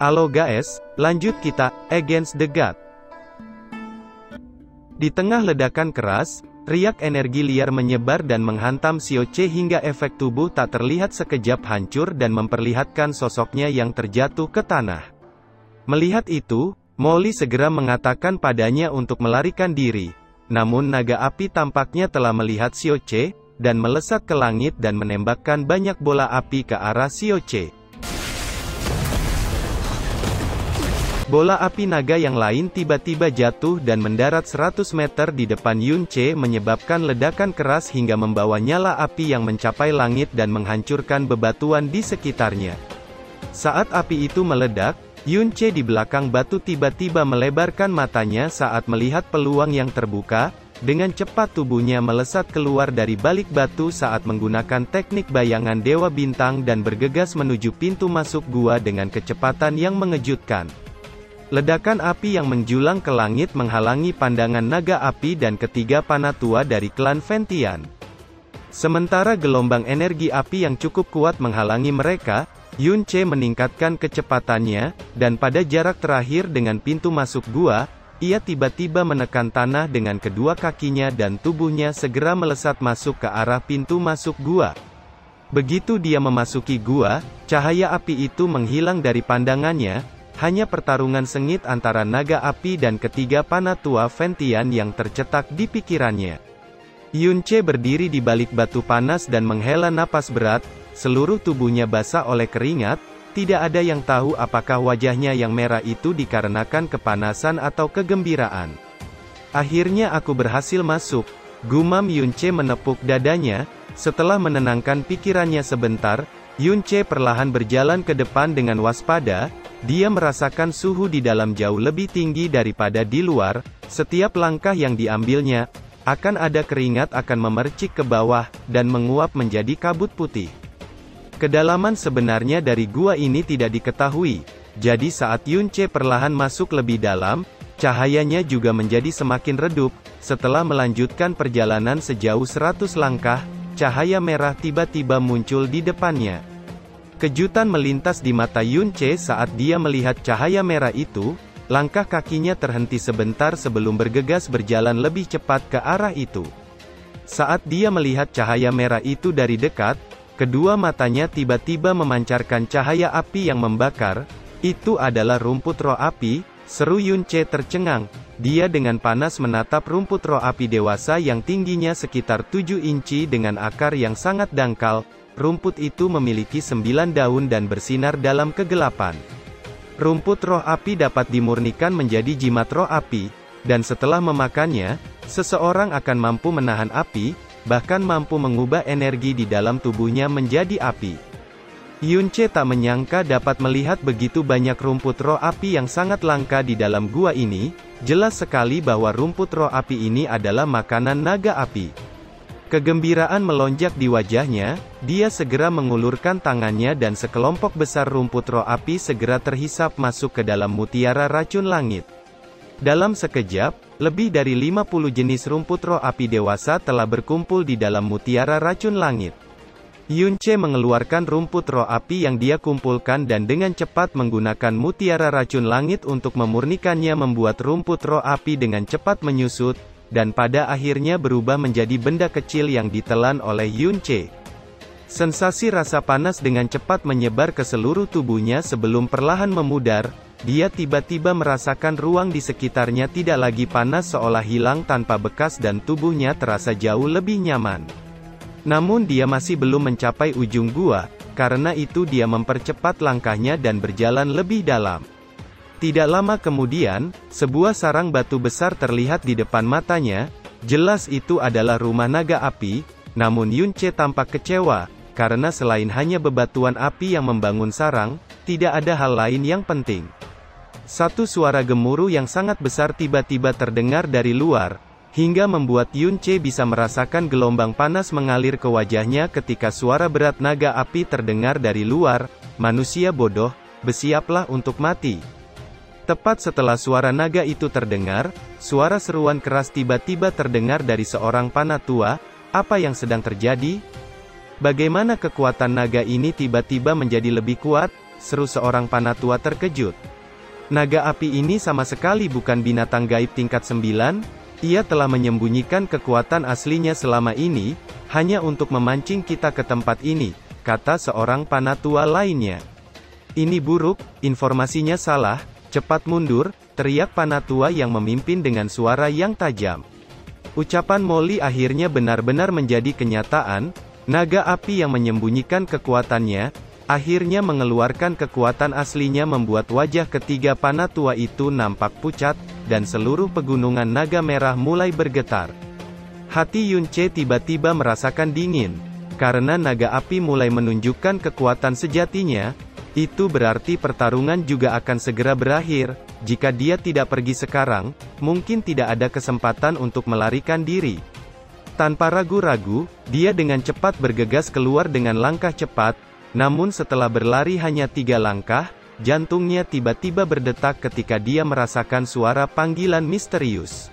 Halo guys, lanjut kita, Against the God. Di tengah ledakan keras, riak energi liar menyebar dan menghantam Sioche hingga efek tubuh tak terlihat sekejap hancur dan memperlihatkan sosoknya yang terjatuh ke tanah. Melihat itu, Molly segera mengatakan padanya untuk melarikan diri. Namun naga api tampaknya telah melihat Sioche, dan melesat ke langit dan menembakkan banyak bola api ke arah Sioche. Bola api naga yang lain tiba-tiba jatuh dan mendarat 100 meter di depan Yunche menyebabkan ledakan keras hingga membawa nyala api yang mencapai langit dan menghancurkan bebatuan di sekitarnya. Saat api itu meledak, Yunche di belakang batu tiba-tiba melebarkan matanya saat melihat peluang yang terbuka. Dengan cepat tubuhnya melesat keluar dari balik batu saat menggunakan teknik bayangan Dewa Bintang dan bergegas menuju pintu masuk gua dengan kecepatan yang mengejutkan. Ledakan api yang menjulang ke langit menghalangi pandangan naga api dan ketiga panatua dari klan Ventian. Sementara gelombang energi api yang cukup kuat menghalangi mereka, Yunche meningkatkan kecepatannya, dan pada jarak terakhir dengan pintu masuk gua, ia tiba-tiba menekan tanah dengan kedua kakinya dan tubuhnya segera melesat masuk ke arah pintu masuk gua. Begitu dia memasuki gua, cahaya api itu menghilang dari pandangannya. Hanya pertarungan sengit antara naga api dan ketiga panatua Ventian yang tercetak di pikirannya. Yunche berdiri di balik batu panas dan menghela napas berat, seluruh tubuhnya basah oleh keringat, tidak ada yang tahu apakah wajahnya yang merah itu dikarenakan kepanasan atau kegembiraan. Akhirnya aku berhasil masuk, gumam Yunche menepuk dadanya. Setelah menenangkan pikirannya sebentar, Yunche perlahan berjalan ke depan dengan waspada. Dia merasakan suhu di dalam jauh lebih tinggi daripada di luar. Setiap langkah yang diambilnya, akan ada keringat akan memercik ke bawah, dan menguap menjadi kabut putih. Kedalaman sebenarnya dari gua ini tidak diketahui, jadi saat Yunche perlahan masuk lebih dalam, cahayanya juga menjadi semakin redup. Setelah melanjutkan perjalanan sejauh 100 langkah, cahaya merah tiba-tiba muncul di depannya. Kejutan melintas di mata Yunche saat dia melihat cahaya merah itu. Langkah kakinya terhenti sebentar sebelum bergegas berjalan lebih cepat ke arah itu. Saat dia melihat cahaya merah itu dari dekat, kedua matanya tiba-tiba memancarkan cahaya api yang membakar. Itu adalah rumput roh api, seru Yunche tercengang. Dia dengan panas menatap rumput roh api dewasa yang tingginya sekitar 7 inci dengan akar yang sangat dangkal. Rumput itu memiliki 9 daun dan bersinar dalam kegelapan. Rumput roh api dapat dimurnikan menjadi jimat roh api, dan setelah memakannya, seseorang akan mampu menahan api, bahkan mampu mengubah energi di dalam tubuhnya menjadi api. Yunche tak menyangka dapat melihat begitu banyak rumput roh api yang sangat langka di dalam gua ini. Jelas sekali bahwa rumput roh api ini adalah makanan naga api. Kegembiraan melonjak di wajahnya, dia segera mengulurkan tangannya dan sekelompok besar rumput roh api segera terhisap masuk ke dalam mutiara racun langit. Dalam sekejap, lebih dari 50 jenis rumput roh api dewasa telah berkumpul di dalam mutiara racun langit. Yunche mengeluarkan rumput roh api yang dia kumpulkan dan dengan cepat menggunakan mutiara racun langit untuk memurnikannya membuat rumput roh api dengan cepat menyusut, dan pada akhirnya berubah menjadi benda kecil yang ditelan oleh Yunche. Sensasi rasa panas dengan cepat menyebar ke seluruh tubuhnya sebelum perlahan memudar. Dia tiba-tiba merasakan ruang di sekitarnya tidak lagi panas seolah hilang tanpa bekas dan tubuhnya terasa jauh lebih nyaman. Namun dia masih belum mencapai ujung gua, karena itu dia mempercepat langkahnya dan berjalan lebih dalam. Tidak lama kemudian, sebuah sarang batu besar terlihat di depan matanya. Jelas itu adalah rumah naga api, namun Yunche tampak kecewa, karena selain hanya bebatuan api yang membangun sarang, tidak ada hal lain yang penting. Satu suara gemuruh yang sangat besar tiba-tiba terdengar dari luar, hingga membuat Yunche bisa merasakan gelombang panas mengalir ke wajahnya ketika suara berat naga api terdengar dari luar. Manusia bodoh, bersiaplah untuk mati. Tepat setelah suara naga itu terdengar, suara seruan keras tiba-tiba terdengar dari seorang panatua. Apa yang sedang terjadi? Bagaimana kekuatan naga ini tiba-tiba menjadi lebih kuat? seru seorang Panatua terkejut. Naga api ini sama sekali bukan binatang gaib tingkat 9, ia telah menyembunyikan kekuatan aslinya selama ini, hanya untuk memancing kita ke tempat ini, kata seorang Panatua lainnya. Ini buruk, informasinya salah, cepat mundur, teriak Panatua yang memimpin dengan suara yang tajam. Ucapan Molly akhirnya benar-benar menjadi kenyataan, naga api yang menyembunyikan kekuatannya, akhirnya mengeluarkan kekuatan aslinya membuat wajah ketiga Panatua itu nampak pucat, dan seluruh pegunungan naga merah mulai bergetar. Hati Yunce tiba-tiba merasakan dingin, karena naga api mulai menunjukkan kekuatan sejatinya, itu berarti pertarungan juga akan segera berakhir. Jika dia tidak pergi sekarang, mungkin tidak ada kesempatan untuk melarikan diri. Tanpa ragu-ragu, dia dengan cepat bergegas keluar dengan langkah cepat, namun setelah berlari hanya 3 langkah, jantungnya tiba-tiba berdetak ketika dia merasakan suara panggilan misterius.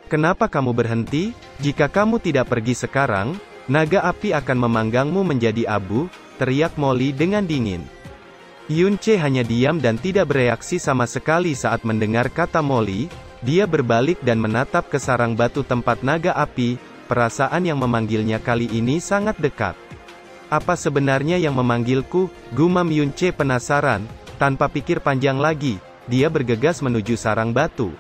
Kenapa kamu berhenti? Jika kamu tidak pergi sekarang, naga api akan memanggangmu menjadi abu, teriak Molly dengan dingin. Yunce hanya diam dan tidak bereaksi sama sekali saat mendengar kata Molly. Dia berbalik dan menatap ke sarang batu tempat naga api, perasaan yang memanggilnya kali ini sangat dekat. Apa sebenarnya yang memanggilku? Gumam Yunce penasaran. Tanpa pikir panjang lagi, dia bergegas menuju sarang batu.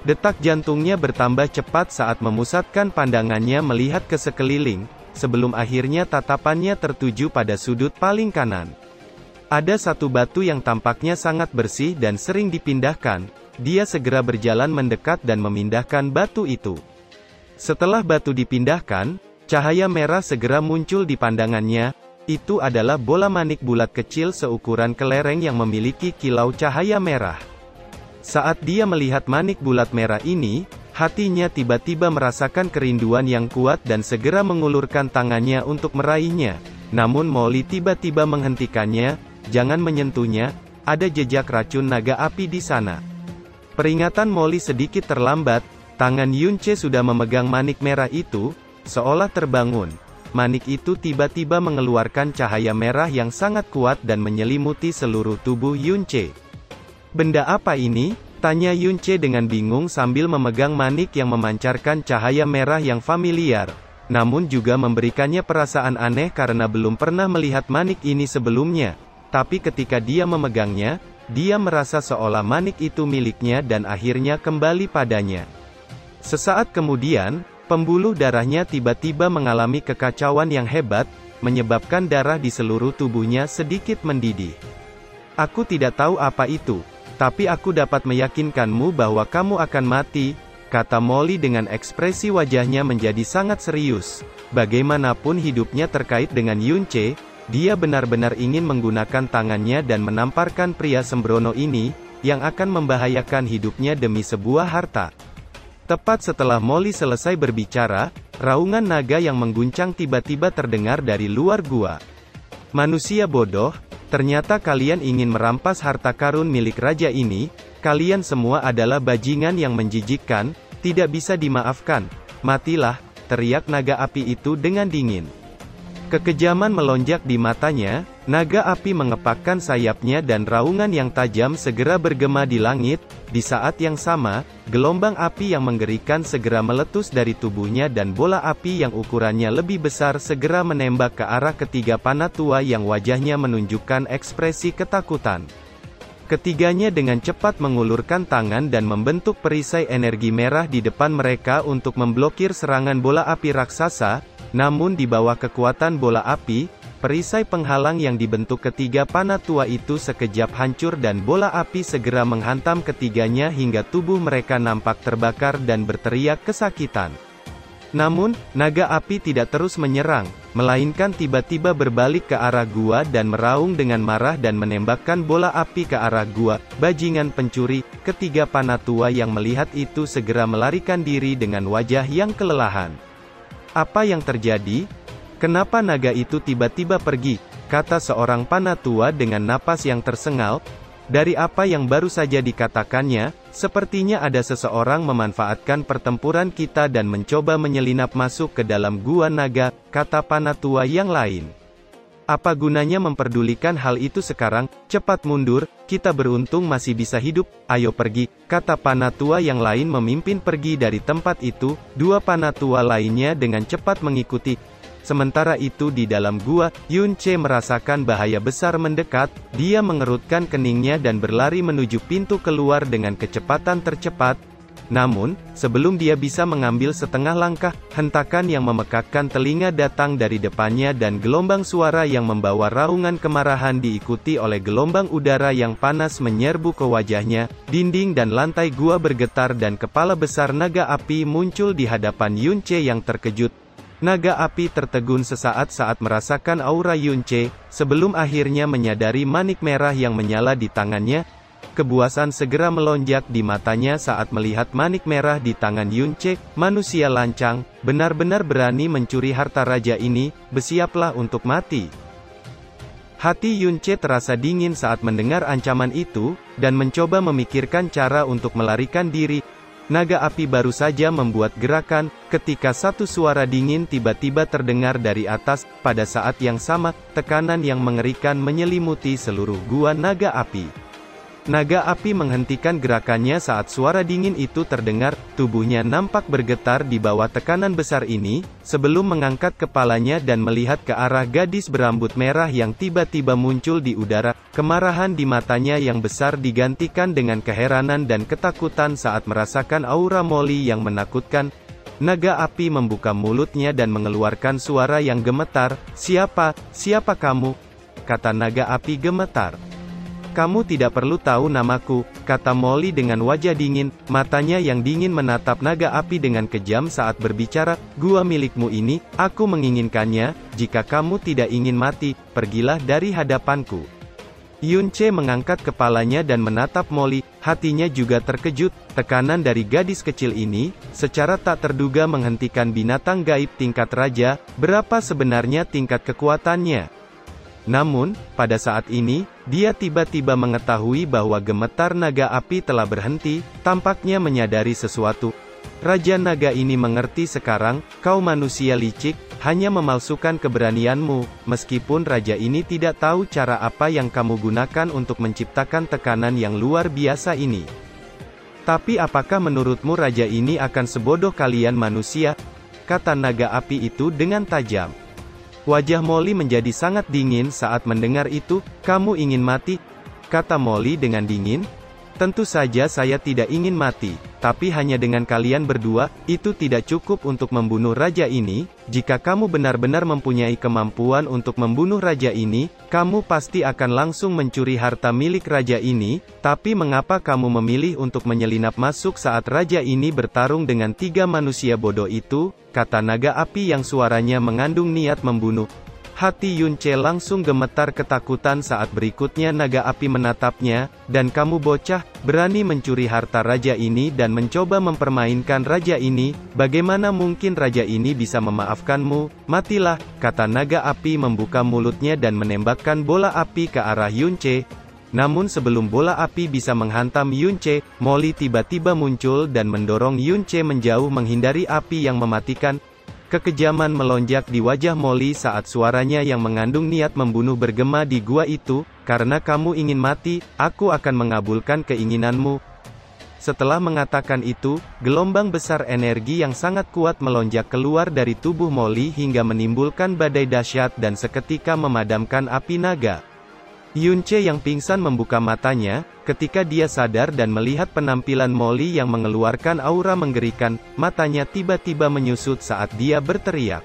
Detak jantungnya bertambah cepat saat memusatkan pandangannya melihat ke sekeliling, sebelum akhirnya tatapannya tertuju pada sudut paling kanan. Ada satu batu yang tampaknya sangat bersih dan sering dipindahkan. Dia segera berjalan mendekat dan memindahkan batu itu. Setelah batu dipindahkan, cahaya merah segera muncul di pandangannya. Itu adalah bola manik bulat kecil seukuran kelereng yang memiliki kilau cahaya merah. Saat dia melihat manik bulat merah ini, hatinya tiba-tiba merasakan kerinduan yang kuat dan segera mengulurkan tangannya untuk meraihnya. Namun Molly tiba-tiba menghentikannya. Jangan menyentuhnya, ada jejak racun naga api di sana. Peringatan Molly sedikit terlambat, tangan Yunce sudah memegang manik merah itu, seolah terbangun. Manik itu tiba-tiba mengeluarkan cahaya merah yang sangat kuat dan menyelimuti seluruh tubuh Yunce. Benda apa ini? Tanya Yunce dengan bingung sambil memegang manik yang memancarkan cahaya merah yang familiar, namun juga memberikannya perasaan aneh karena belum pernah melihat manik ini sebelumnya. Tapi ketika dia memegangnya, dia merasa seolah manik itu miliknya dan akhirnya kembali padanya. Sesaat kemudian, pembuluh darahnya tiba-tiba mengalami kekacauan yang hebat, menyebabkan darah di seluruh tubuhnya sedikit mendidih. Aku tidak tahu apa itu, tapi aku dapat meyakinkanmu bahwa kamu akan mati, kata Molly dengan ekspresi wajahnya menjadi sangat serius. Bagaimanapun hidupnya terkait dengan Yunce, dia benar-benar ingin menggunakan tangannya dan menamparkan pria sembrono ini, yang akan membahayakan hidupnya demi sebuah harta. Tepat setelah Molly selesai berbicara, raungan naga yang mengguncang tiba-tiba terdengar dari luar gua. Manusia bodoh, ternyata kalian ingin merampas harta karun milik raja ini, kalian semua adalah bajingan yang menjijikkan, tidak bisa dimaafkan. Matilah, teriak naga api itu dengan dingin. Kekejaman melonjak di matanya, naga api mengepakkan sayapnya dan raungan yang tajam segera bergema di langit. Di saat yang sama, gelombang api yang mengerikan segera meletus dari tubuhnya dan bola api yang ukurannya lebih besar segera menembak ke arah ketiga Panatua yang wajahnya menunjukkan ekspresi ketakutan. Ketiganya dengan cepat mengulurkan tangan dan membentuk perisai energi merah di depan mereka untuk memblokir serangan bola api raksasa. Namun di bawah kekuatan bola api, perisai penghalang yang dibentuk ketiga Panatua itu sekejap hancur dan bola api segera menghantam ketiganya hingga tubuh mereka nampak terbakar dan berteriak kesakitan. Namun, naga api tidak terus menyerang, melainkan tiba-tiba berbalik ke arah gua dan meraung dengan marah dan menembakkan bola api ke arah gua. Bajingan pencuri, ketiga Panatua yang melihat itu segera melarikan diri dengan wajah yang kelelahan. Apa yang terjadi? Kenapa naga itu tiba-tiba pergi? Kata seorang Panatua dengan napas yang tersengal. Dari apa yang baru saja dikatakannya, sepertinya ada seseorang memanfaatkan pertempuran kita dan mencoba menyelinap masuk ke dalam gua naga, kata Panatua yang lain. Apa gunanya memperdulikan hal itu sekarang? Cepat mundur, kita beruntung masih bisa hidup, ayo pergi, kata Panatua yang lain memimpin pergi dari tempat itu, dua Panatua lainnya dengan cepat mengikuti. Sementara itu di dalam gua, Yunce merasakan bahaya besar mendekat, dia mengerutkan keningnya dan berlari menuju pintu keluar dengan kecepatan tercepat. Namun, sebelum dia bisa mengambil setengah langkah, hentakan yang memekakkan telinga datang dari depannya dan gelombang suara yang membawa raungan kemarahan diikuti oleh gelombang udara yang panas menyerbu ke wajahnya. Dinding dan lantai gua bergetar dan kepala besar naga api muncul di hadapan Yunce yang terkejut. Naga api tertegun sesaat saat merasakan aura Yunce, sebelum akhirnya menyadari manik merah yang menyala di tangannya. Kebuasan segera melonjak di matanya saat melihat manik merah di tangan Yunce. Manusia lancang, benar-benar berani mencuri harta raja ini, bersiaplah untuk mati. Hati Yunce terasa dingin saat mendengar ancaman itu, dan mencoba memikirkan cara untuk melarikan diri. Naga api baru saja membuat gerakan, ketika satu suara dingin tiba-tiba terdengar dari atas. Pada saat yang sama, tekanan yang mengerikan menyelimuti seluruh gua naga api. Naga api menghentikan gerakannya saat suara dingin itu terdengar, tubuhnya nampak bergetar di bawah tekanan besar ini, sebelum mengangkat kepalanya dan melihat ke arah gadis berambut merah yang tiba-tiba muncul di udara. Kemarahan di matanya yang besar digantikan dengan keheranan dan ketakutan saat merasakan aura Molly yang menakutkan. Naga api membuka mulutnya dan mengeluarkan suara yang gemetar. Siapa kamu? Kata naga api gemetar. Kamu tidak perlu tahu namaku, kata Molly dengan wajah dingin. Matanya yang dingin menatap naga api dengan kejam saat berbicara. Gua milikmu ini, aku menginginkannya. Jika kamu tidak ingin mati, pergilah dari hadapanku. Yunce mengangkat kepalanya dan menatap Molly. Hatinya juga terkejut. Tekanan dari gadis kecil ini, secara tak terduga menghentikan binatang gaib tingkat raja. Berapa sebenarnya tingkat kekuatannya? Namun, pada saat ini, dia tiba-tiba mengetahui bahwa gemetar naga api telah berhenti, tampaknya menyadari sesuatu. Raja naga ini mengerti sekarang, kau manusia licik, hanya memalsukan keberanianmu, meskipun raja ini tidak tahu cara apa yang kamu gunakan untuk menciptakan tekanan yang luar biasa ini. Tapi apakah menurutmu raja ini akan sebodoh kalian manusia? Kata naga api itu dengan tajam. Wajah Molly menjadi sangat dingin saat mendengar itu. Kamu ingin mati? Kata Molly dengan dingin. Tentu saja saya tidak ingin mati, tapi hanya dengan kalian berdua, itu tidak cukup untuk membunuh raja ini. Jika kamu benar-benar mempunyai kemampuan untuk membunuh raja ini, kamu pasti akan langsung mencuri harta milik raja ini. Tapi mengapa kamu memilih untuk menyelinap masuk saat raja ini bertarung dengan tiga manusia bodoh itu? Kata naga api yang suaranya mengandung niat membunuh. Hati Yunce langsung gemetar ketakutan saat berikutnya naga api menatapnya. Dan kamu bocah, berani mencuri harta raja ini dan mencoba mempermainkan raja ini, bagaimana mungkin raja ini bisa memaafkanmu? Matilah, kata naga api membuka mulutnya dan menembakkan bola api ke arah Yunce. Namun sebelum bola api bisa menghantam Yunce, Molly tiba-tiba muncul dan mendorong Yunce menjauh menghindari api yang mematikan. Kekejaman melonjak di wajah Molly saat suaranya yang mengandung niat membunuh bergema di gua itu. Karena kamu ingin mati, aku akan mengabulkan keinginanmu. Setelah mengatakan itu, gelombang besar energi yang sangat kuat melonjak keluar dari tubuh Molly hingga menimbulkan badai dahsyat dan seketika memadamkan api naga. Yunce yang pingsan membuka matanya, ketika dia sadar dan melihat penampilan Molly yang mengeluarkan aura menggerikan, matanya tiba-tiba menyusut saat dia berteriak.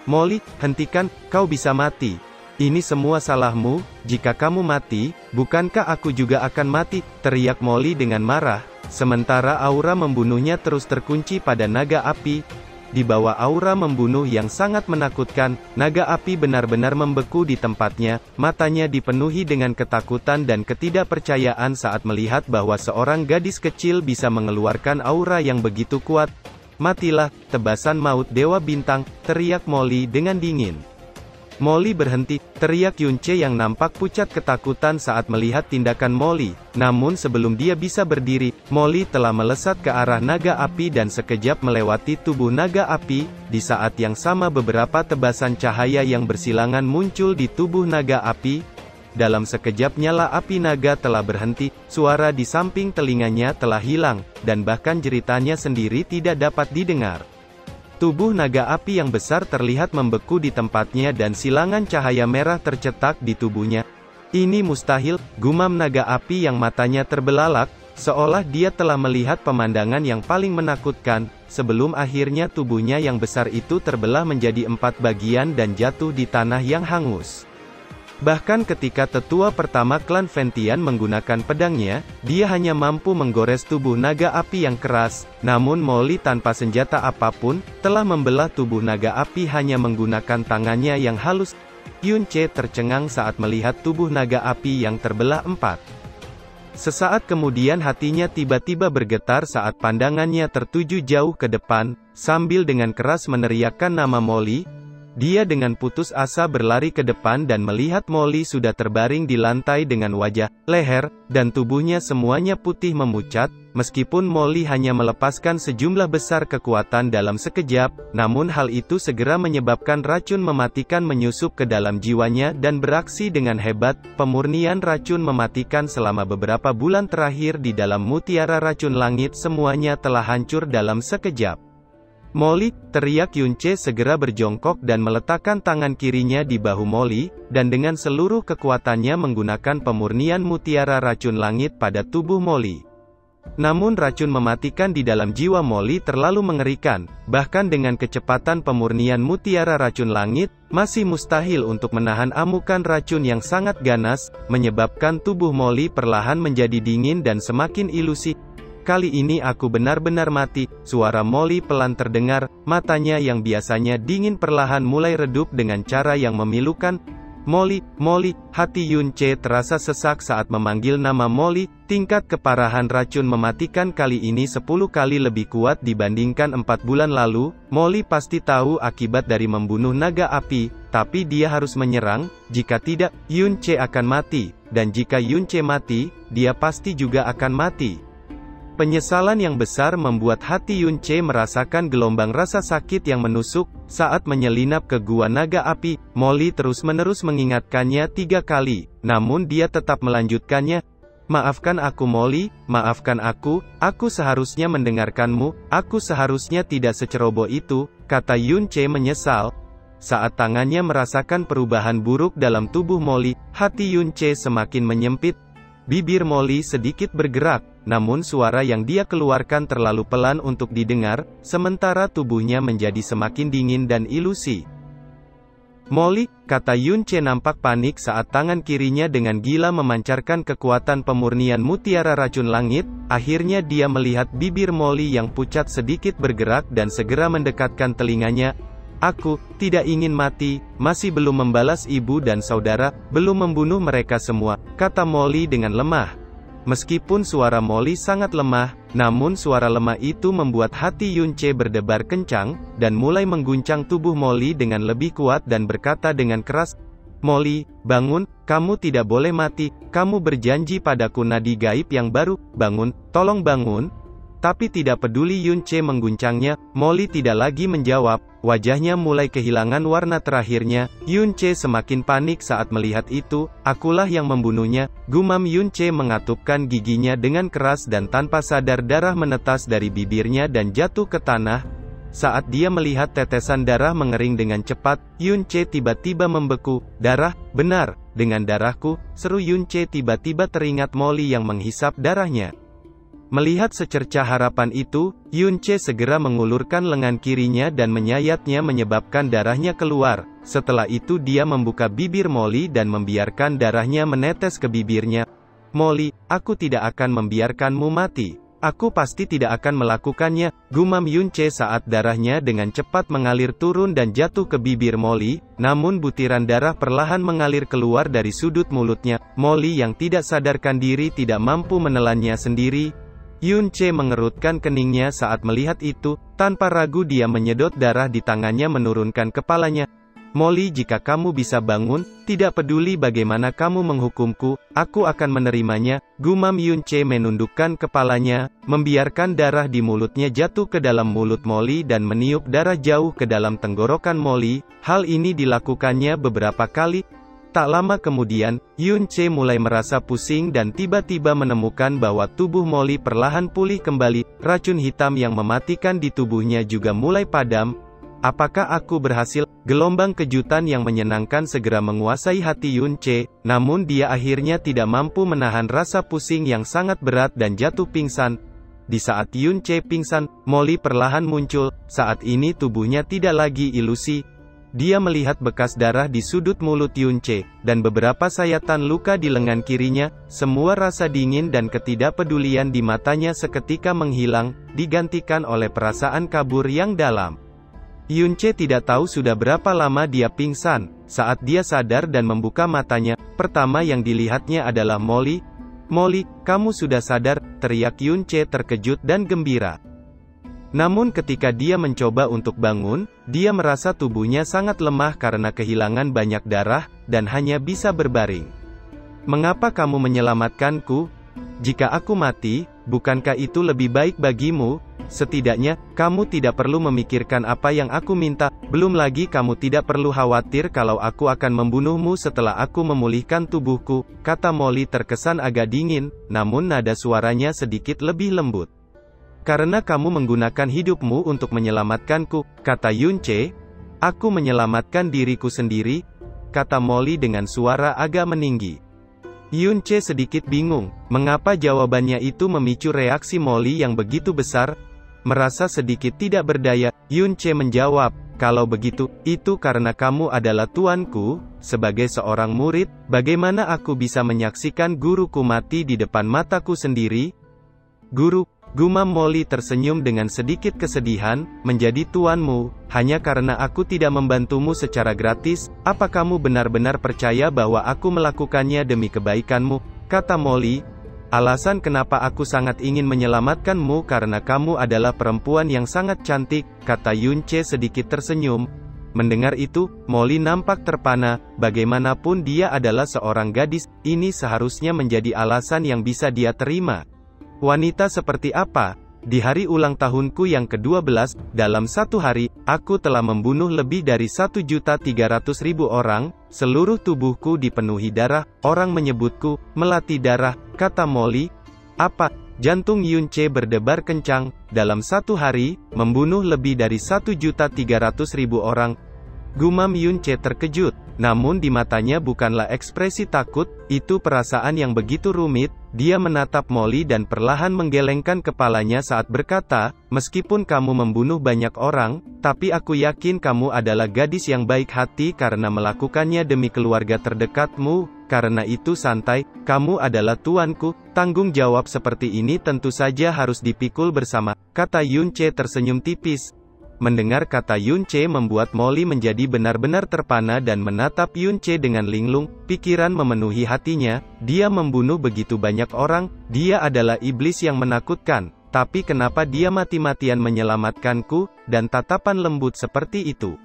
Molly, hentikan, kau bisa mati. Ini semua salahmu, jika kamu mati, bukankah aku juga akan mati, teriak Molly dengan marah, sementara aura membunuhnya terus terkunci pada naga api. Di bawah aura membunuh yang sangat menakutkan, naga api benar-benar membeku di tempatnya, matanya dipenuhi dengan ketakutan dan ketidakpercayaan saat melihat bahwa seorang gadis kecil bisa mengeluarkan aura yang begitu kuat. Matilah, tebasan maut Dewa Bintang, teriak Molly dengan dingin. Molly berhenti, teriak Yun Che yang nampak pucat ketakutan saat melihat tindakan Molly. Namun sebelum dia bisa berdiri, Molly telah melesat ke arah naga api dan sekejap melewati tubuh naga api. Di saat yang sama beberapa tebasan cahaya yang bersilangan muncul di tubuh naga api. Dalam sekejap nyala api naga telah berhenti, suara di samping telinganya telah hilang, dan bahkan jeritannya sendiri tidak dapat didengar. Tubuh naga api yang besar terlihat membeku di tempatnya dan silangan cahaya merah tercetak di tubuhnya. Ini mustahil, gumam naga api yang matanya terbelalak, seolah dia telah melihat pemandangan yang paling menakutkan, sebelum akhirnya tubuhnya yang besar itu terbelah menjadi 4 bagian dan jatuh di tanah yang hangus. Bahkan ketika tetua pertama klan Ventian menggunakan pedangnya, dia hanya mampu menggores tubuh naga api yang keras, namun Molly tanpa senjata apapun, telah membelah tubuh naga api hanya menggunakan tangannya yang halus. Yun Che tercengang saat melihat tubuh naga api yang terbelah 4. Sesaat kemudian hatinya tiba-tiba bergetar saat pandangannya tertuju jauh ke depan, sambil dengan keras meneriakkan nama Molly. Dia dengan putus asa berlari ke depan dan melihat Molly sudah terbaring di lantai dengan wajah, leher, dan tubuhnya semuanya putih memucat. Meskipun Molly hanya melepaskan sejumlah besar kekuatan dalam sekejap, namun hal itu segera menyebabkan racun mematikan menyusup ke dalam jiwanya dan beraksi dengan hebat. Pemurnian racun mematikan selama beberapa bulan terakhir di dalam mutiara racun langit semuanya telah hancur dalam sekejap. Molly, teriak Yun Che segera berjongkok dan meletakkan tangan kirinya di bahu Molly, dan dengan seluruh kekuatannya menggunakan pemurnian mutiara racun langit pada tubuh Molly. Namun racun mematikan di dalam jiwa Molly terlalu mengerikan, bahkan dengan kecepatan pemurnian mutiara racun langit, masih mustahil untuk menahan amukan racun yang sangat ganas, menyebabkan tubuh Molly perlahan menjadi dingin dan semakin ilusi. Kali ini aku benar-benar mati, suara Molly pelan terdengar, matanya yang biasanya dingin perlahan mulai redup dengan cara yang memilukan. Molly, Molly, hati Yun Che terasa sesak saat memanggil nama Molly, tingkat keparahan racun mematikan kali ini 10 kali lebih kuat dibandingkan 4 bulan lalu. Molly pasti tahu akibat dari membunuh naga api, tapi dia harus menyerang, jika tidak, Yun Che akan mati, dan jika Yun Che mati, dia pasti juga akan mati. Penyesalan yang besar membuat hati Yun Che merasakan gelombang rasa sakit yang menusuk, saat menyelinap ke gua naga api. Molly terus-menerus mengingatkannya 3 kali, namun dia tetap melanjutkannya. Maafkan aku Molly, maafkan aku seharusnya mendengarkanmu, aku seharusnya tidak seceroboh itu, kata Yun Che menyesal. Saat tangannya merasakan perubahan buruk dalam tubuh Molly, hati Yun Che semakin menyempit. Bibir Molly sedikit bergerak, namun suara yang dia keluarkan terlalu pelan untuk didengar, sementara tubuhnya menjadi semakin dingin dan ilusi. Molly, kata Yun Che nampak panik saat tangan kirinya dengan gila memancarkan kekuatan pemurnian mutiara racun langit. Akhirnya dia melihat bibir Molly yang pucat sedikit bergerak dan segera mendekatkan telinganya. Aku tidak ingin mati, masih belum membalas ibu dan saudara, belum membunuh mereka semua, kata Molly dengan lemah. Meskipun suara Molly sangat lemah, namun suara lemah itu membuat hati Yun Che berdebar kencang, dan mulai mengguncang tubuh Molly dengan lebih kuat dan berkata dengan keras, Molly, bangun, kamu tidak boleh mati, kamu berjanji padaku nadi gaib yang baru, bangun, tolong bangun. Tapi tidak peduli Yun Che mengguncangnya, Molly tidak lagi menjawab, wajahnya mulai kehilangan warna terakhirnya. Yun Che semakin panik saat melihat itu, akulah yang membunuhnya, gumam Yun Che mengatupkan giginya dengan keras dan tanpa sadar darah menetas dari bibirnya dan jatuh ke tanah. Saat dia melihat tetesan darah mengering dengan cepat, Yun Che tiba-tiba membeku. Darah, benar, dengan darahku, seru Yun Che tiba-tiba teringat Molly yang menghisap darahnya. Melihat secercah harapan itu, Yun Che segera mengulurkan lengan kirinya dan menyayatnya menyebabkan darahnya keluar. Setelah itu dia membuka bibir Molly dan membiarkan darahnya menetes ke bibirnya. Molly, aku tidak akan membiarkanmu mati. Aku pasti tidak akan melakukannya, gumam Yun Che saat darahnya dengan cepat mengalir turun dan jatuh ke bibir Molly, namun butiran darah perlahan mengalir keluar dari sudut mulutnya. Molly yang tidak sadarkan diri tidak mampu menelannya sendiri. Yun Che mengerutkan keningnya saat melihat itu, tanpa ragu dia menyedot darah di tangannya menurunkan kepalanya. Molly, jika kamu bisa bangun, tidak peduli bagaimana kamu menghukumku, aku akan menerimanya, gumam Yun-che menundukkan kepalanya, membiarkan darah di mulutnya jatuh ke dalam mulut Molly dan meniup darah jauh ke dalam tenggorokan Molly. Hal ini dilakukannya beberapa kali. Tak lama kemudian, Yun-che mulai merasa pusing dan tiba-tiba menemukan bahwa tubuh Molly perlahan pulih kembali, racun hitam yang mematikan di tubuhnya juga mulai padam. Apakah aku berhasil? Gelombang kejutan yang menyenangkan segera menguasai hati Yun-che, namun dia akhirnya tidak mampu menahan rasa pusing yang sangat berat dan jatuh pingsan. Di saat Yun-che pingsan, Molly perlahan muncul. Saat ini tubuhnya tidak lagi ilusi. Dia melihat bekas darah di sudut mulut Yun-che, dan beberapa sayatan luka di lengan kirinya. Semua rasa dingin dan ketidakpedulian di matanya seketika menghilang, digantikan oleh perasaan kabur yang dalam. Yun-che tidak tahu sudah berapa lama dia pingsan. Saat dia sadar dan membuka matanya, pertama yang dilihatnya adalah Molly. "Molly, kamu sudah sadar?" teriak Yun-che terkejut dan gembira. Namun ketika dia mencoba untuk bangun, dia merasa tubuhnya sangat lemah karena kehilangan banyak darah, dan hanya bisa berbaring. "Mengapa kamu menyelamatkanku? Jika aku mati, bukankah itu lebih baik bagimu? Setidaknya, kamu tidak perlu memikirkan apa yang aku minta, belum lagi kamu tidak perlu khawatir kalau aku akan membunuhmu setelah aku memulihkan tubuhku," kata Molly terkesan agak dingin, namun nada suaranya sedikit lebih lembut. "Karena kamu menggunakan hidupmu untuk menyelamatkanku," kata Yun-che. "Aku menyelamatkan diriku sendiri," kata Molly dengan suara agak meninggi. Yun-che sedikit bingung, mengapa jawabannya itu memicu reaksi Molly yang begitu besar. Merasa sedikit tidak berdaya, Yun-che menjawab, "Kalau begitu, itu karena kamu adalah tuanku. Sebagai seorang murid, bagaimana aku bisa menyaksikan guruku mati di depan mataku sendiri?" "Guru," gumam Molly tersenyum dengan sedikit kesedihan, "menjadi tuanmu, hanya karena aku tidak membantumu secara gratis. Apa kamu benar-benar percaya bahwa aku melakukannya demi kebaikanmu?" kata Molly. "Alasan kenapa aku sangat ingin menyelamatkanmu karena kamu adalah perempuan yang sangat cantik," kata Yun-che sedikit tersenyum. Mendengar itu, Molly nampak terpana. Bagaimanapun dia adalah seorang gadis, ini seharusnya menjadi alasan yang bisa dia terima. Wanita seperti apa? Di hari ulang tahunku yang ke-12, dalam satu hari, aku telah membunuh lebih dari 1.300.000 orang, seluruh tubuhku dipenuhi darah, orang menyebutku, melati darah, kata Molly. "Apa?" Jantung Yun-che berdebar kencang. "Dalam satu hari, membunuh lebih dari 1.300.000 orang," gumam Yun-che terkejut. Namun di matanya bukanlah ekspresi takut, itu perasaan yang begitu rumit. Dia menatap Molly dan perlahan menggelengkan kepalanya saat berkata, "Meskipun kamu membunuh banyak orang, tapi aku yakin kamu adalah gadis yang baik hati karena melakukannya demi keluarga terdekatmu. Karena itu santai, kamu adalah tuanku. Tanggung jawab seperti ini tentu saja harus dipikul bersama," kata Yun-che tersenyum tipis. Mendengar kata Yun-che membuat Molly menjadi benar-benar terpana dan menatap Yun-che dengan linglung. Pikiran memenuhi hatinya, dia membunuh begitu banyak orang, dia adalah iblis yang menakutkan, tapi kenapa dia mati-matian menyelamatkanku, dan tatapan lembut seperti itu.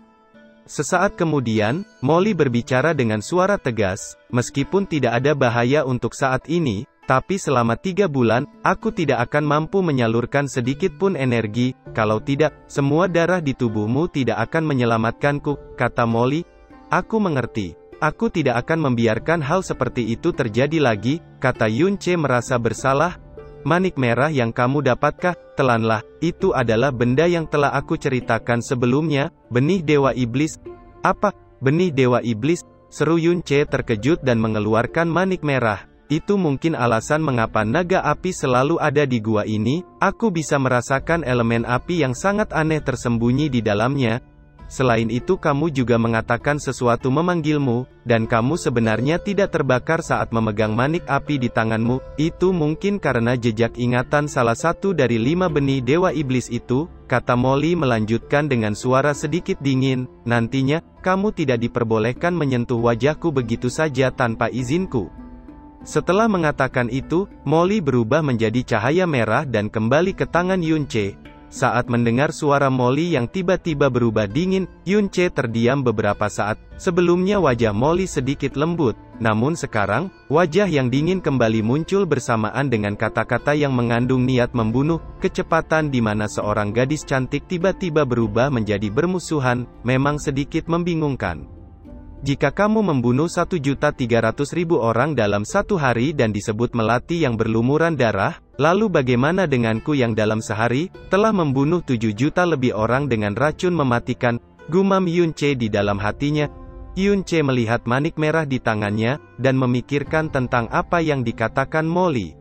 Sesaat kemudian, Molly berbicara dengan suara tegas, "Meskipun tidak ada bahaya untuk saat ini, tapi selama 3 bulan, aku tidak akan mampu menyalurkan sedikit pun energi. Kalau tidak, semua darah di tubuhmu tidak akan menyelamatkanku," kata Molly. "Aku mengerti. Aku tidak akan membiarkan hal seperti itu terjadi lagi," kata Yun-che merasa bersalah. "Manik merah yang kamu dapatkah? Telanlah, itu adalah benda yang telah aku ceritakan sebelumnya, benih dewa iblis." "Apa? Benih dewa iblis?" seru Yun-che terkejut dan mengeluarkan manik merah. "Itu mungkin alasan mengapa naga api selalu ada di gua ini, aku bisa merasakan elemen api yang sangat aneh tersembunyi di dalamnya. Selain itu kamu juga mengatakan sesuatu memanggilmu, dan kamu sebenarnya tidak terbakar saat memegang manik api di tanganmu, itu mungkin karena jejak ingatan salah satu dari 5 benih dewa iblis itu," kata Molly melanjutkan dengan suara sedikit dingin. "Nantinya, kamu tidak diperbolehkan menyentuh wajahku begitu saja tanpa izinku." Setelah mengatakan itu, Molly berubah menjadi cahaya merah dan kembali ke tangan Yun-che. Saat mendengar suara Molly yang tiba-tiba berubah dingin, Yun Che terdiam beberapa saat. Sebelumnya wajah Molly sedikit lembut, namun sekarang, wajah yang dingin kembali muncul bersamaan dengan kata-kata yang mengandung niat membunuh. Kecepatan di mana seorang gadis cantik tiba-tiba berubah menjadi bermusuhan, memang sedikit membingungkan. Jika kamu membunuh 1.300.000 orang dalam satu hari dan disebut melati yang berlumuran darah, lalu bagaimana denganku yang dalam sehari, telah membunuh 7 juta lebih orang dengan racun mematikan, gumam Yun Che di dalam hatinya. Yun Che melihat manik merah di tangannya, dan memikirkan tentang apa yang dikatakan Molly.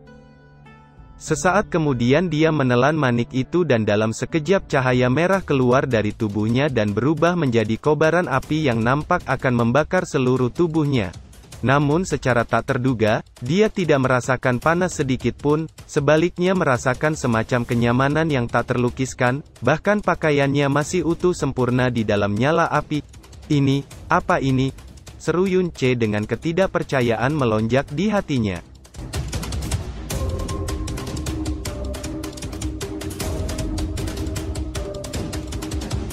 Sesaat kemudian dia menelan manik itu dan dalam sekejap cahaya merah keluar dari tubuhnya dan berubah menjadi kobaran api yang nampak akan membakar seluruh tubuhnya. Namun secara tak terduga, dia tidak merasakan panas sedikit pun, sebaliknya merasakan semacam kenyamanan yang tak terlukiskan, bahkan pakaiannya masih utuh sempurna di dalam nyala api. "Ini, apa ini?" seru Yun Che dengan ketidakpercayaan melonjak di hatinya.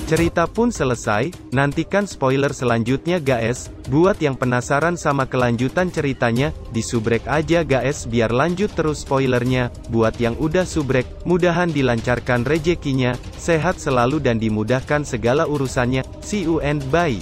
Cerita pun selesai, nantikan spoiler selanjutnya guys. Buat yang penasaran sama kelanjutan ceritanya, disubrek aja guys biar lanjut terus spoilernya. Buat yang udah subrek, mudahan dilancarkan rezekinya, sehat selalu dan dimudahkan segala urusannya. See you and bye.